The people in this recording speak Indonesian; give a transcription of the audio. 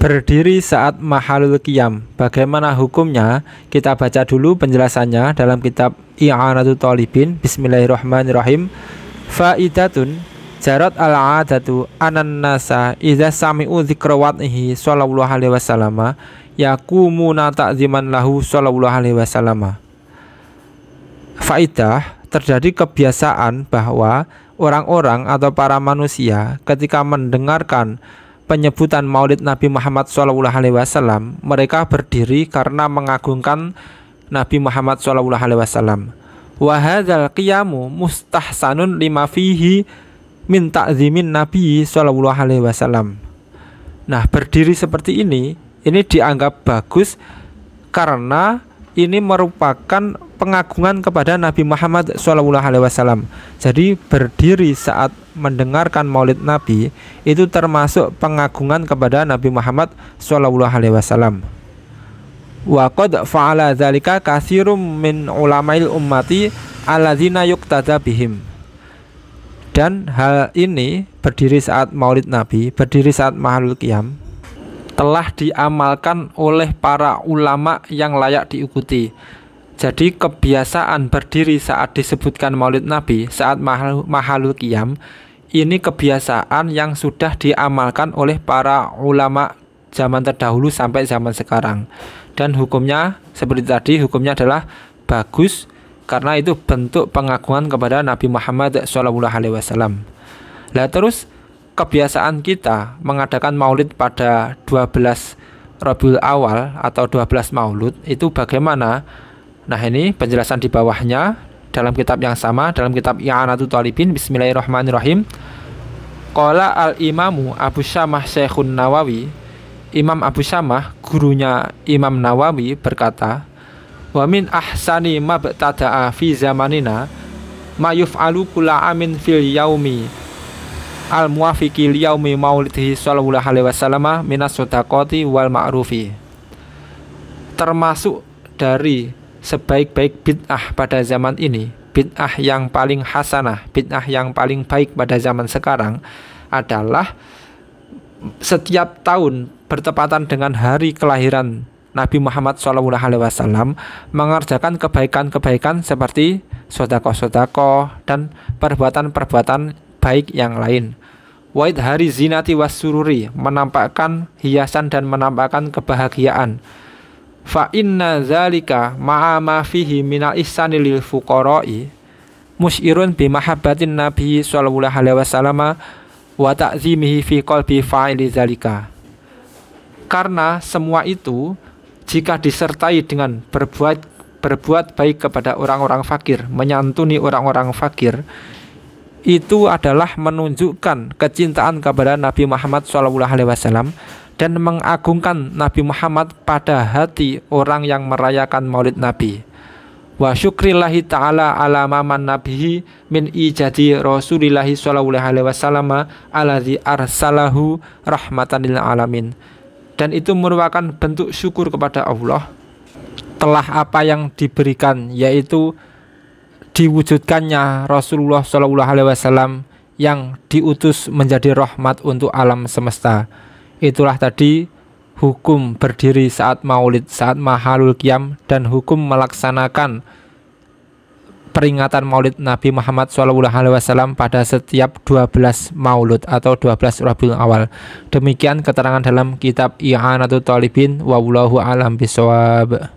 Berdiri saat mahalul qiyam. Bagaimana hukumnya? Kita baca dulu penjelasannya dalam kitab I'anatul Thalibin. Bismillahirrahmanirrahim. Faidatun jarat al-'adatu anan nasa idza sami'u dzikra wad'ihi sallallahu alaihi wasallam yaqumuna ta'ziman lahu sallallahu alaihi wasallam. Faidah, terjadi kebiasaan bahwa orang-orang atau para manusia ketika mendengarkan penyebutan Maulid Nabi Muhammad SAW, mereka berdiri karena mengagungkan Nabi Muhammad SAW. Wa hadzal qiyamu mustahsanun lima fihi min ta'zimin Nabi SAW. Nah, berdiri seperti ini dianggap bagus karena ini merupakan pengagungan kepada Nabi Muhammad SAW. Jadi berdiri saat mendengarkan Maulid Nabi itu termasuk pengagungan kepada Nabi Muhammad SAW. Wa qad fa'ala dzalika katsirum min ulama'il ummati alladzina yuqtada bihim. Dan hal ini, berdiri saat Maulid Nabi, berdiri saat mahalul qiyam, telah diamalkan oleh para ulama yang layak diikuti. Jadi kebiasaan berdiri saat disebutkan Maulid Nabi, saat mahalul qiyam, ini kebiasaan yang sudah diamalkan oleh para ulama zaman terdahulu sampai zaman sekarang. Dan hukumnya seperti tadi, hukumnya adalah bagus karena itu bentuk pengagungan kepada Nabi Muhammad SAW. Lah terus kebiasaan kita mengadakan maulid pada 12 Rabiul Awal atau 12 Maulud itu bagaimana? Nah, ini penjelasan di bawahnya dalam kitab yang sama, dalam kitab I'anatul Thalibin. Bismillahirrahmanirrahim. Qala al-imamu Abu Syamah Syekhun Nawawi. Imam Abu Syamah, gurunya Imam Nawawi, berkata, wa min ahsani mabtada'a fi zamanina ma yuf'alu kulla amin fil yaumi al-muwafiqi liyaumi maulidihi sallallahu alaihi wasallam minas shadaqati wal ma'rufi. Termasuk dari sebaik-baik bid'ah pada zaman ini, bid'ah yang paling hasanah, bid'ah yang paling baik pada zaman sekarang adalah setiap tahun bertepatan dengan hari kelahiran Nabi Muhammad SAW mengerjakan kebaikan-kebaikan seperti sedekah-sedekah dan perbuatan-perbuatan baik yang lain. Waid hari zinati was sururi, menampakkan hiasan dan menampakkan kebahagiaan. Fa inna zalika ma'a ma fihi minal ihsani lil fuqara'i musyirun bi mahabbatin nabi sallallahu alaihi wasallam wa ta'zimihi fi qalbi fa'ili zalika. Karena semua itu jika disertai dengan berbuat baik kepada orang-orang fakir, menyantuni orang-orang fakir, itu adalah menunjukkan kecintaan kepada Nabi Muhammad SAW dan mengagungkan Nabi Muhammad pada hati orang yang merayakan Maulid Nabi. Wa syukrillahi ta'ala ala maman nabihi min ijadi rasulillahi sallallahu alaihi wasallam alladzi arsalahu rahmatan lil alamin. Dan itu merupakan bentuk syukur kepada Allah telah apa yang diberikan, yaitu diwujudkannya Rasulullah sallallahu alaihi wasallam yang diutus menjadi rahmat untuk alam semesta. Itulah tadi hukum berdiri saat maulid, saat mahalul qiyam, dan hukum melaksanakan peringatan Maulid Nabi Muhammad SAW pada setiap 12 Maulud atau 12 Rabiul Awal. Demikian keterangan dalam kitab I'anatul Thalibin. Wallahu a'lam bishawab.